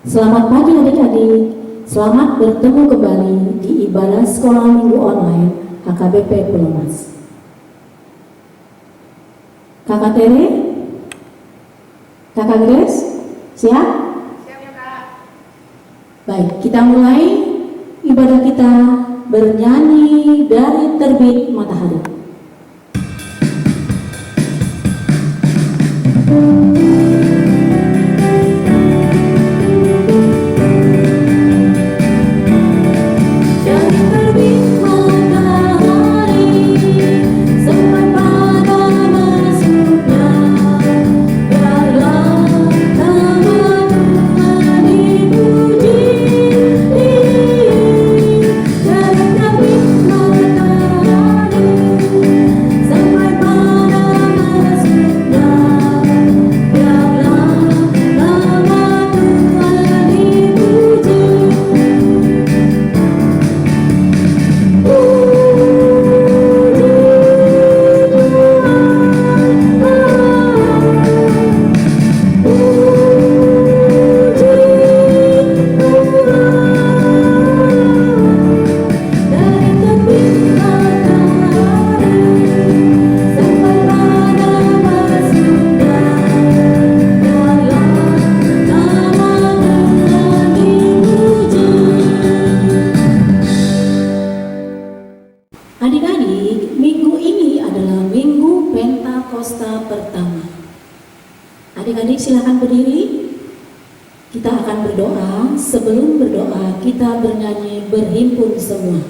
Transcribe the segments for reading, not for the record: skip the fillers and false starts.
Selamat pagi adik-adik, selamat bertemu kembali di ibadah sekolah minggu online HKBP Pulau Mas. Kakak Tere, Kakak Grace, siap? Siap ya Kak. Baik, kita mulai ibadah kita bernyanyi dari terbit matahari. Adik-adik, minggu ini adalah minggu Pentakosta pertama. Adik-adik silakan berdiri. Kita akan berdoa. Sebelum berdoa, kita bernyanyi berhimpun semua.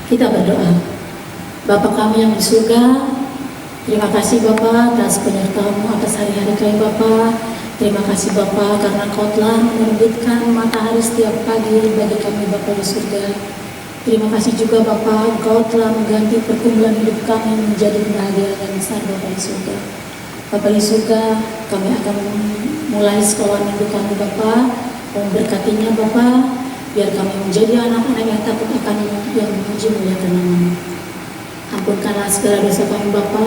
Kita berdoa. Bapa kami yang di surga, terima kasih Bapa atas penyertaan-Mu atas hari-hari kami Bapa. Terima kasih Bapa karena Kau telah menerbitkan matahari setiap pagi bagi kami Bapa di surga. Terima kasih juga Bapa, Engkau telah mengganti perkumpulan hidup kami menjadi kebahagiaan yang besar Bapa di surga. Bapa di surga, kami akan mulai sekolah minggu kami Bapa. Memberkatinya Bapa, biar kami menjadi anak-anak yang takut akan yang memuji muliakan nama-Mu. Ampunkanlah segala dosa kami Bapa,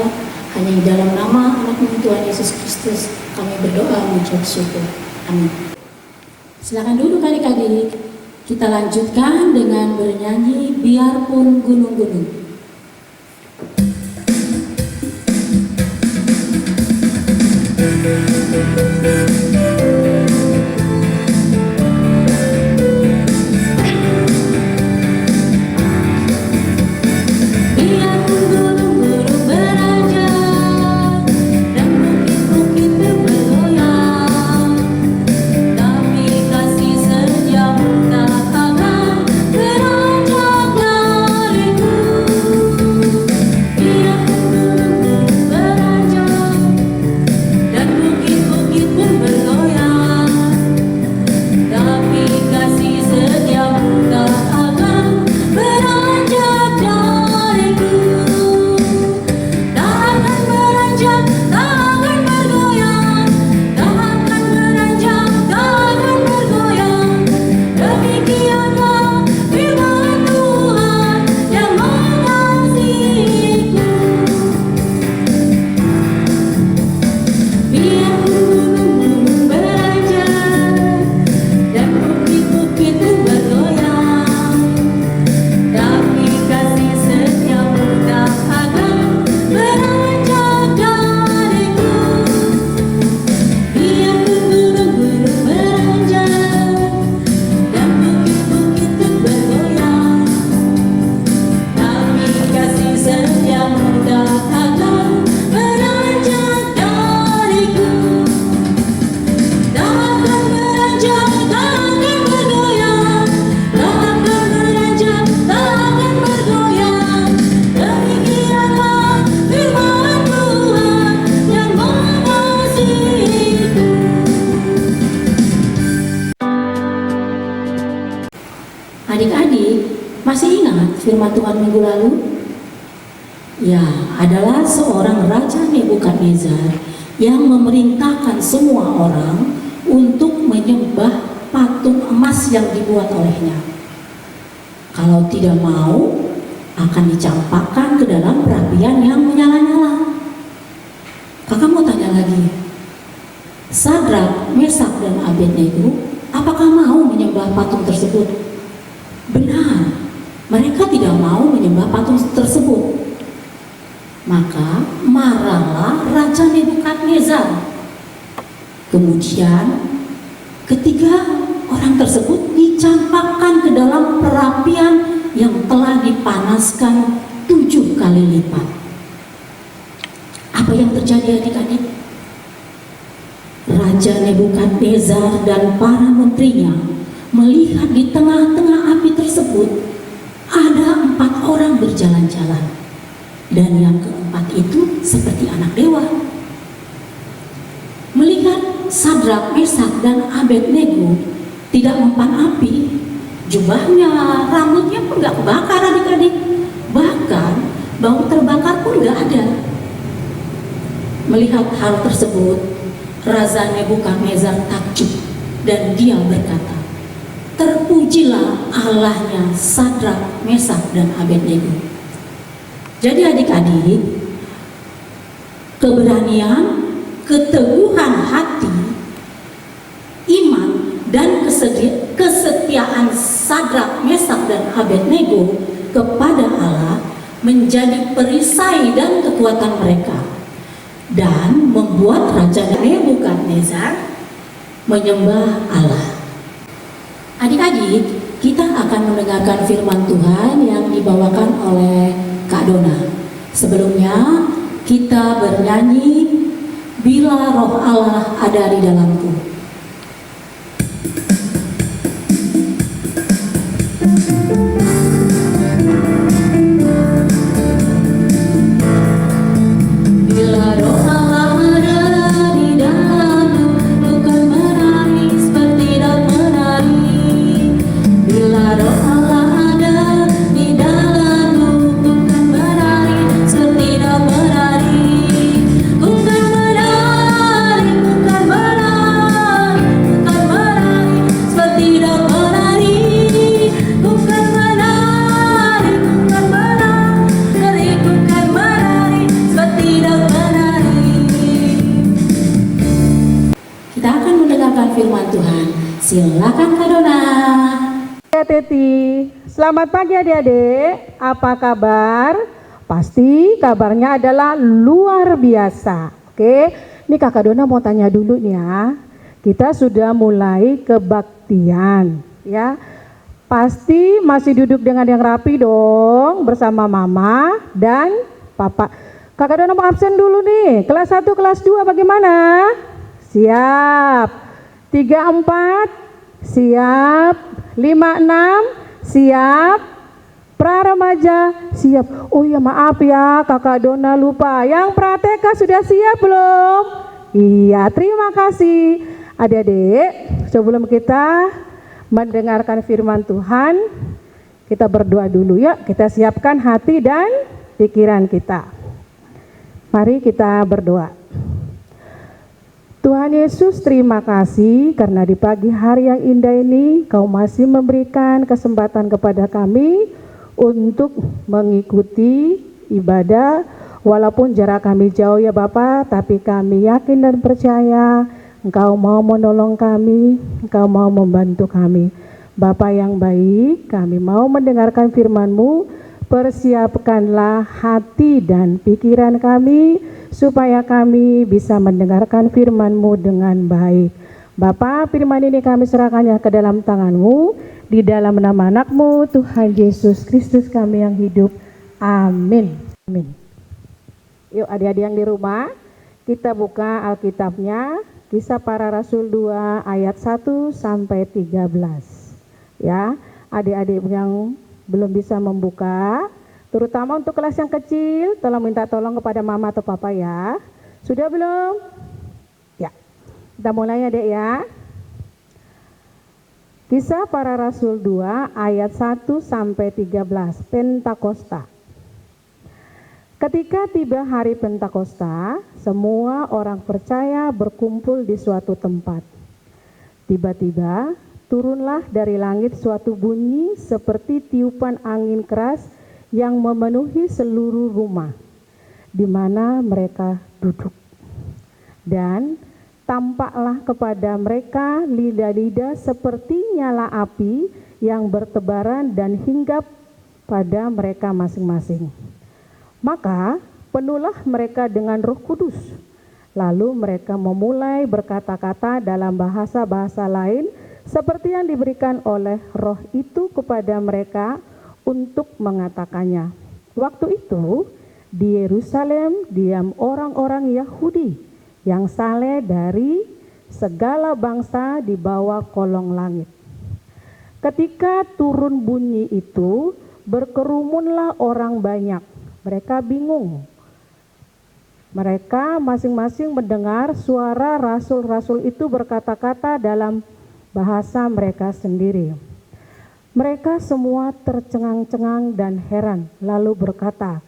hanya di dalam nama anak-Mu Tuhan Yesus Kristus kami berdoa mengucap syukur. Amin. Silakan duduk adik-adik. Kita lanjutkan dengan bernyanyi Biarpun Gunung-Gunung. Dan bukit-bukit pun bergoyang. firman Tuhan minggu lalu? Ya, adalah seorang Raja Nebukadnezar yang memerintahkan semua orang untuk menyembah patung emas yang dibuat olehnya. Kalau tidak mau, akan dicampakkan ke dalam perapian yang menyala-nyala. Kakak mau tanya lagi, Sadrak, Mesak, dan Abednego apakah mau menyembah patung tersebut? Benar, mereka tidak mau menyembah patung tersebut. Maka marahlah Raja Nebukadnezar. Kemudian ketiga orang tersebut dicampakkan ke dalam perapian yang telah dipanaskan 7 kali lipat. Apa yang terjadi adik-adik? Raja Nebukadnezar dan para menterinya melihat di tengah-tengah api tersebut ada 4 orang berjalan-jalan, dan yang keempat itu seperti anak dewa. Melihat Sadrak, Mesak, dan Abednego tidak mempan api, jubahnya, rambutnya pun gak kebakar adik-adik, bahkan bau terbakar pun gak ada. Melihat hal tersebut, Raja Nebukadnezar takjub dan dia berkata, terpujilah Allahnya Sadrak, Mesak, dan Abednego. Jadi adik-adik, keberanian, keteguhan hati, iman, dan kesetiaan Sadrak, Mesak, dan Abednego kepada Allah menjadi perisai dan kekuatan mereka, dan membuat Raja Nebukadnezar menyembah Allah. Adik-adik, kita akan mendengarkan firman Tuhan yang dibawakan oleh Kak Dona. Sebelumnya kita bernyanyi Bila Roh Allah Ada di Dalamku. Silakan Kak Dona. Ya Teti, selamat pagi adik-adik. Apa kabar? Pasti kabarnya adalah luar biasa. Oke, ini Kakak Dona mau tanya dulu nih ya. Kita sudah mulai kebaktian ya. Pasti masih duduk dengan yang rapi dong, bersama mama dan papa. Kakak Dona mau absen dulu nih. Kelas 1, kelas 2 bagaimana? Siap. 3, 4 siap, 5, 6 siap, pra-remaja siap. Oh ya maaf ya Kakak Dona lupa, yang pra-TK sudah siap belum? Iya, terima kasih. Adik-adik, sebelum kita mendengarkan firman Tuhan, kita berdoa dulu ya. Kita siapkan hati dan pikiran kita. Mari kita berdoa. Tuhan Yesus, terima kasih karena di pagi hari yang indah ini Kau masih memberikan kesempatan kepada kami untuk mengikuti ibadah walaupun jarak kami jauh ya Bapak, tapi kami yakin dan percaya Engkau mau menolong kami, Engkau mau membantu kami. Bapa yang baik, kami mau mendengarkan firman-Mu, persiapkanlah hati dan pikiran kami supaya kami bisa mendengarkan firman-Mu dengan baik. Bapa, firman ini kami serahkannya ke dalam tangan-Mu, di dalam nama anak-Mu, Tuhan Yesus Kristus kami yang hidup. Amin. Amin. Yuk adik-adik yang di rumah, kita buka Alkitabnya, Kisah Para Rasul 2 ayat 1 sampai 13. Ya, adik-adik yang belum bisa membuka, terutama untuk kelas yang kecil, tolong minta tolong kepada mama atau papa ya. Sudah belum? Ya, kita mulai ya dek ya. Kisah Para Rasul 2 ayat 1 sampai 13, Pentakosta. Ketika tiba hari Pentakosta, semua orang percaya berkumpul di suatu tempat. Tiba-tiba turunlah dari langit suatu bunyi seperti tiupan angin keras yang memenuhi seluruh rumah di mana mereka duduk. Dan tampaklah kepada mereka lidah-lidah seperti nyala api yang bertebaran dan hinggap pada mereka masing-masing. Maka penuhlah mereka dengan Roh Kudus. Lalu mereka memulai berkata-kata dalam bahasa-bahasa lain seperti yang diberikan oleh Roh itu kepada mereka untuk mengatakannya. Waktu itu di Yerusalem diam orang-orang Yahudi yang saleh dari segala bangsa di bawah kolong langit. Ketika turun bunyi itu, berkerumunlah orang banyak. Mereka bingung. Mereka masing-masing mendengar suara rasul-rasul itu berkata-kata dalam bahasa mereka sendiri. Mereka semua tercengang-cengang dan heran, lalu berkata,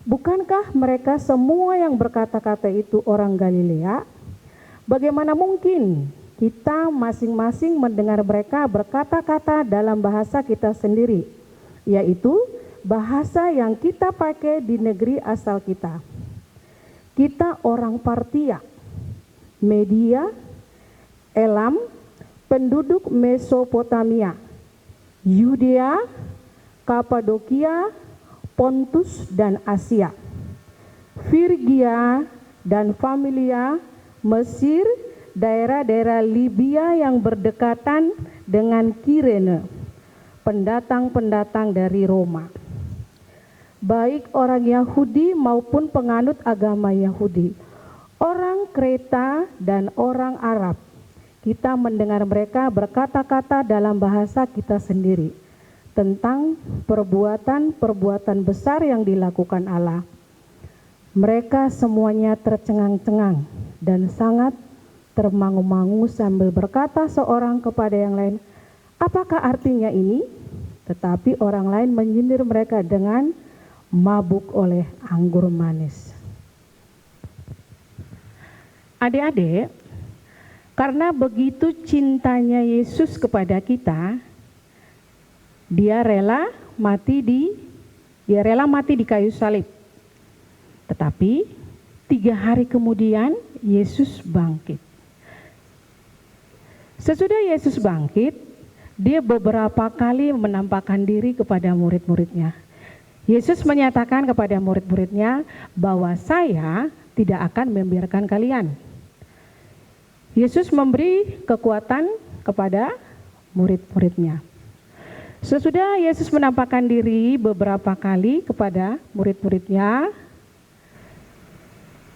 "Bukankah mereka semua yang berkata-kata itu orang Galilea? Bagaimana mungkin kita masing-masing mendengar mereka berkata-kata dalam bahasa kita sendiri, yaitu bahasa yang kita pakai di negeri asal kita? Kita orang Partia, Media, Elam, penduduk Mesopotamia, Yudea, Kapadokia, Pontus dan Asia, Frigia dan Familia, Mesir, daerah-daerah Libya yang berdekatan dengan Kirene, pendatang-pendatang dari Roma, baik orang Yahudi maupun penganut agama Yahudi, orang Kreta dan orang Arab. Kita mendengar mereka berkata-kata dalam bahasa kita sendiri tentang perbuatan-perbuatan besar yang dilakukan Allah. Mereka semuanya tercengang-cengang dan sangat termangu-mangu sambil berkata seorang kepada yang lain, "Apakah artinya ini?" Tetapi orang lain menyindir mereka dengan mabuk oleh anggur manis. Adik-adik, karena begitu cintanya Yesus kepada kita, Dia rela mati di kayu salib. Tetapi 3 hari kemudian Yesus bangkit. Sesudah Yesus bangkit, Dia beberapa kali menampakkan diri kepada murid-muridnya. Yesus menyatakan kepada murid-muridnya bahwa Saya tidak akan membiarkan kalian. Yesus memberi kekuatan kepada murid-muridnya. Sesudah Yesus menampakkan diri beberapa kali kepada murid-muridnya,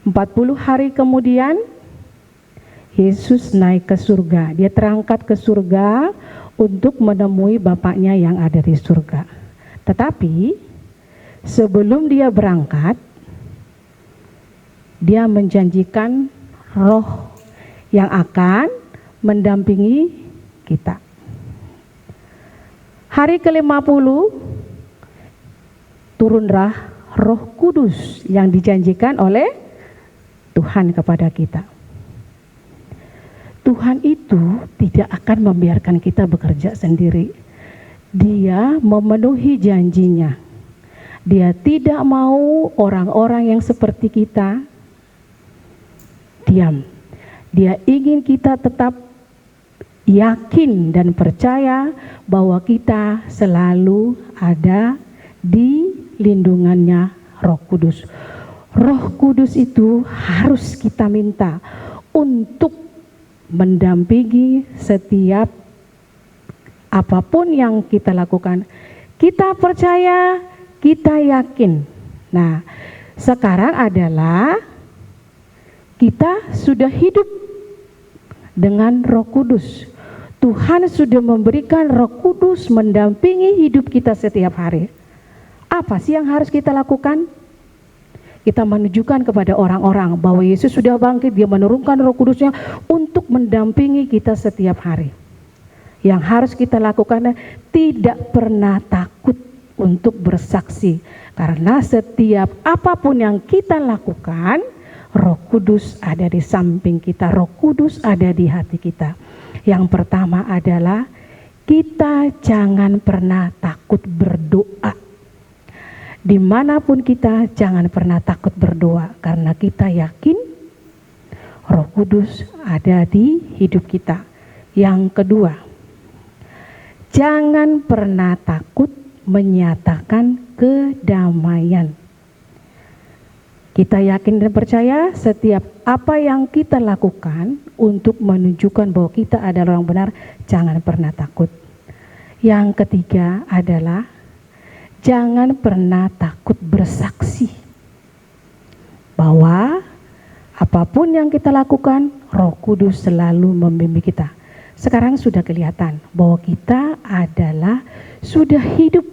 40 hari kemudian Yesus naik ke surga. Dia terangkat ke surga untuk menemui Bapaknya yang ada di surga. Tetapi sebelum dia berangkat, dia menjanjikan Roh yang akan mendampingi kita. Hari ke-50 turunlah Roh Kudus yang dijanjikan oleh Tuhan kepada kita. Tuhan itu tidak akan membiarkan kita bekerja sendiri. Dia memenuhi janjinya. Dia tidak mau orang-orang yang seperti kita diam. Dia ingin kita tetap yakin dan percaya bahwa kita selalu ada di lindungannya Roh Kudus. Roh Kudus itu harus kita minta untuk mendampingi setiap apapun yang kita lakukan. Kita percaya, kita yakin. Nah, sekarang adalah kita sudah hidup dengan Roh Kudus. Tuhan sudah memberikan Roh Kudus mendampingi hidup kita setiap hari. Apa sih yang harus kita lakukan? Kita menunjukkan kepada orang-orang bahwa Yesus sudah bangkit, Dia menurunkan Roh Kudusnya untuk mendampingi kita setiap hari. Yang harus kita lakukan tidak pernah takut untuk bersaksi. Karena setiap apapun yang kita lakukan, Roh Kudus ada di samping kita, Roh Kudus ada di hati kita. Yang pertama adalah kita jangan pernah takut berdoa. Dimanapun kita jangan pernah takut berdoa, karena kita yakin Roh Kudus ada di hidup kita. Yang kedua, jangan pernah takut menyatakan kedamaian. Kita yakin dan percaya setiap apa yang kita lakukan untuk menunjukkan bahwa kita adalah orang benar, jangan pernah takut. Yang ketiga adalah jangan pernah takut bersaksi bahwa apapun yang kita lakukan, Roh Kudus selalu membimbing kita. Sekarang sudah kelihatan bahwa kita adalah sudah hidup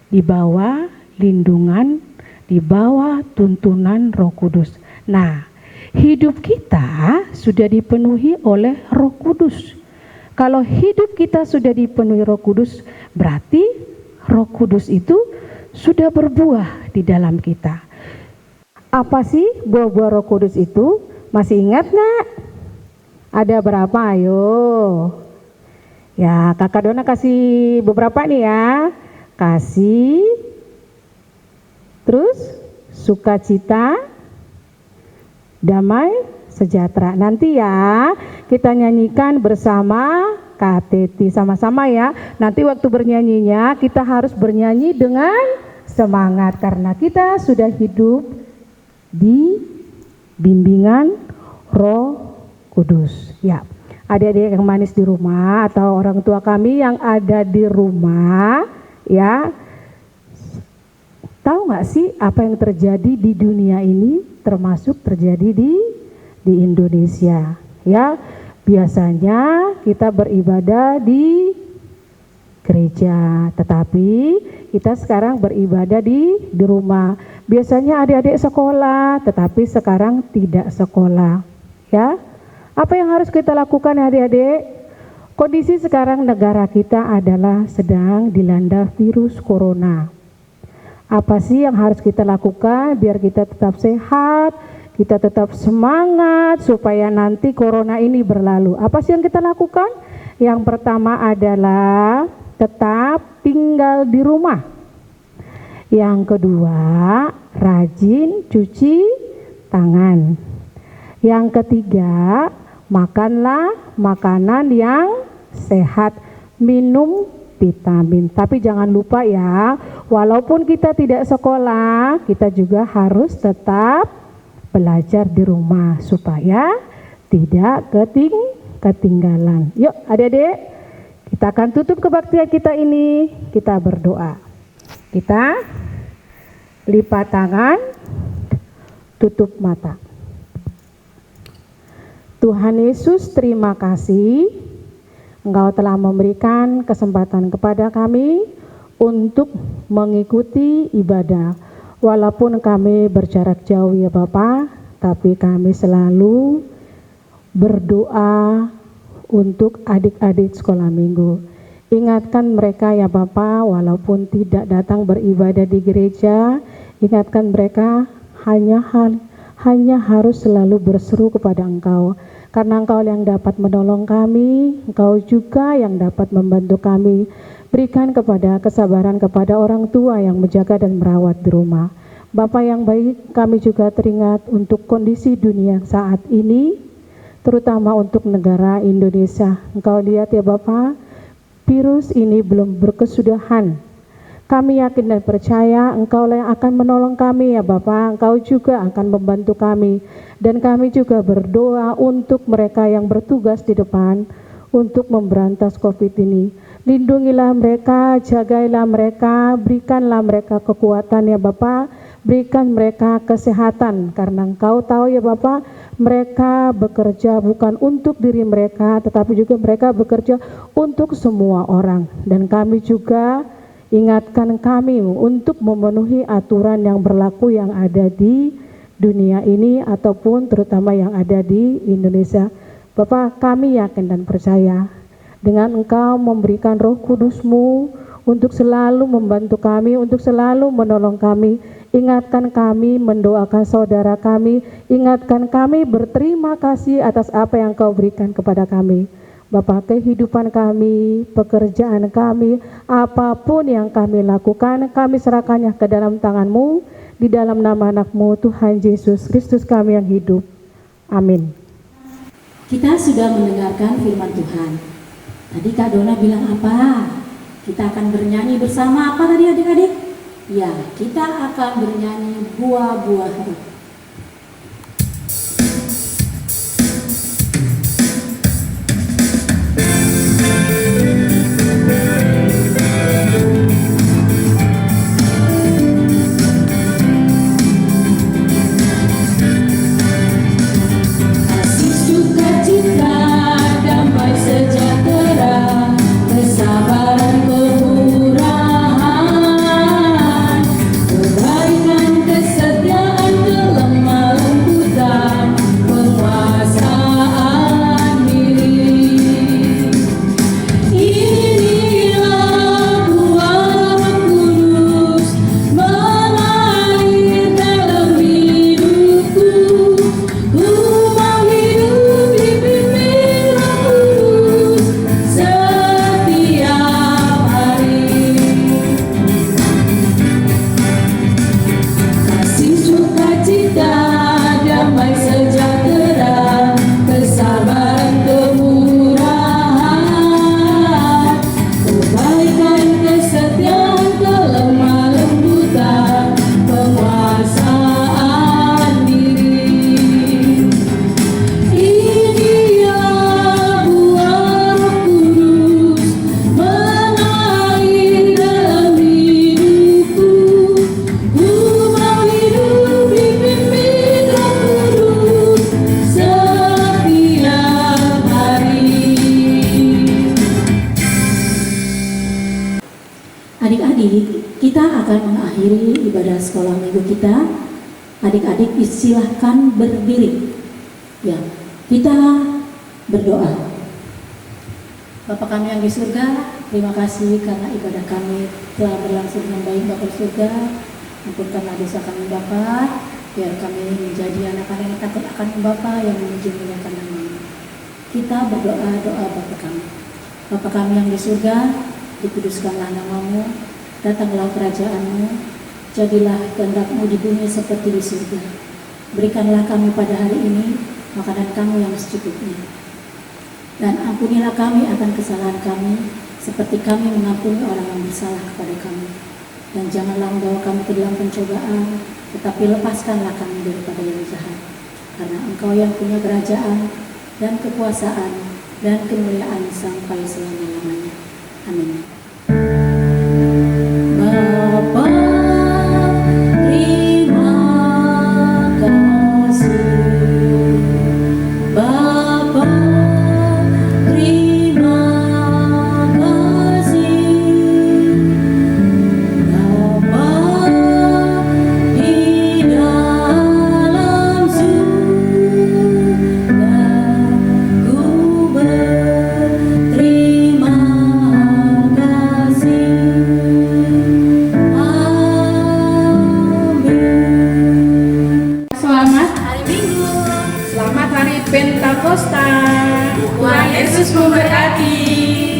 di bawah lindungan, di bawah tuntunan Roh Kudus. Nah, hidup kita sudah dipenuhi oleh Roh Kudus. Kalau hidup kita sudah dipenuhi Roh Kudus, berarti Roh Kudus itu sudah berbuah di dalam kita. Apa sih buah-buah Roh Kudus itu? Masih ingat nggak? Ada berapa? Ayo. Ya, Kakak Dona kasih beberapa nih ya. Kasih, terus sukacita, damai, sejahtera. Nanti ya kita nyanyikan bersama Kak Teti sama-sama ya. Nanti waktu bernyanyinya kita harus bernyanyi dengan semangat karena kita sudah hidup di bimbingan Roh Kudus. Ya, adik-adik yang manis di rumah atau orang tua kami yang ada di rumah, ya, tahu nggak sih apa yang terjadi di dunia ini, termasuk terjadi di Indonesia? Ya, biasanya kita beribadah di gereja, tetapi kita sekarang beribadah di rumah. Biasanya adik-adik sekolah, tetapi sekarang tidak sekolah. Ya, apa yang harus kita lakukan adik-adik? Kondisi sekarang negara kita adalah sedang dilanda virus corona. Apa sih yang harus kita lakukan biar kita tetap sehat, kita tetap semangat supaya nanti corona ini berlalu? Apa sih yang kita lakukan? Yang pertama adalah tetap tinggal di rumah. Yang kedua, rajin cuci tangan. Yang ketiga, makanlah makanan yang sehat, minum vitamin. Tapi jangan lupa ya, walaupun kita tidak sekolah, kita juga harus tetap belajar di rumah supaya tidak ketinggalan. Yuk adik-adik, kita akan tutup kebaktian kita ini, kita berdoa. Kita lipat tangan, tutup mata. Tuhan Yesus, terima kasih Engkau telah memberikan kesempatan kepada kami untuk mengikuti ibadah. Walaupun kami berjarak jauh ya Bapa, tapi kami selalu berdoa untuk adik-adik sekolah minggu. Ingatkan mereka ya Bapa, walaupun tidak datang beribadah di gereja, ingatkan mereka hanya harus selalu berseru kepada Engkau. Karena Engkau yang dapat menolong kami, Engkau juga yang dapat membantu kami. Berikan kepada kesabaran kepada orang tua yang menjaga dan merawat di rumah. Bapa yang baik, kami juga teringat untuk kondisi dunia saat ini, terutama untuk negara Indonesia. Engkau lihat ya Bapa, virus ini belum berkesudahan. Kami yakin dan percaya Engkau yang akan menolong kami ya Bapa. Engkau juga akan membantu kami. Dan kami juga berdoa untuk mereka yang bertugas di depan untuk memberantas COVID ini. Lindungilah mereka, jagailah mereka, berikanlah mereka kekuatan ya Bapa. Berikan mereka kesehatan karena Engkau tahu ya Bapa, mereka bekerja bukan untuk diri mereka, tetapi juga mereka bekerja untuk semua orang. Dan kami juga ingatkan kami untuk memenuhi aturan yang berlaku yang ada di dunia ini ataupun terutama yang ada di Indonesia. Bapak, kami yakin dan percaya dengan Engkau memberikan Roh Kudus-Mu untuk selalu membantu kami, untuk selalu menolong kami. Ingatkan kami mendoakan saudara kami, ingatkan kami berterima kasih atas apa yang Kau berikan kepada kami. Bapa, kehidupan kami, pekerjaan kami, apapun yang kami lakukan, kami serahkannya ke dalam tangan-Mu, di dalam nama anak-Mu, Tuhan Yesus Kristus kami yang hidup. Amin. Kita sudah mendengarkan firman Tuhan. Tadi Kak Dona bilang apa? Kita akan bernyanyi bersama apa tadi adik-adik? Ya, kita akan bernyanyi buah-buah roh. Kasih, sukacita, damai sejahtera, kesabaran, kemurahan, kebaikan, kesetiaan, kelemah lembutan, penguasaan diri. Inilah buah Roh Kudus mengalir dalam hidupku. Ku mau hidup dipimpin Roh Kudus setiap hari. Kasih, sukacita, damai sejahtera, kesabaran, kemurahan, kebaikan, kesetiaan, kelemah lembutan, penguasaan diri. Inilah buah Roh Kudus mengalir dalam hidupku. Ku mau hidup dipimpin Roh Kudus setiap hari. Adik-adik, kita akan mengakhiri ibadah sekolah minggu kita. Adik-adik silahkan berdiri. Ya, kita berdoa. Bapa kami yang di surga, terima kasih karena ibadah kami telah berlangsung dengan baik Bapa surga. Ampunkanlah dosa kami Bapa, biar kami menjadi anak-anak yang takut akan Bapa yang memuji muliakan nama-Mu. Kita berdoa doa Bapa kami. Bapa kami yang di surga, dikuduskanlah nama-Mu, datanglah kerajaan-Mu, jadilah kehendak-Mu di bumi seperti di surga. Berikanlah kami pada hari ini makanan kami yang secukupnya. Dan ampunilah kami akan kesalahan kami, seperti kami mengampuni orang yang bersalah kepada kami. Dan janganlah membawa kami ke dalam pencobaan, tetapi lepaskanlah kami daripada yang jahat. Karena Engkau yang punya kerajaan, dan kekuasaan, dan kemuliaan sampai selama-lamanya. Amin. Bapa, terima kasih. Bapa, terima kasih. Bapa, di dalam surga, ku berterima kasih. Amin. Selamat Hari Minggu. Selamat Hari Pentakosta. Tuhan Yesus memberkati.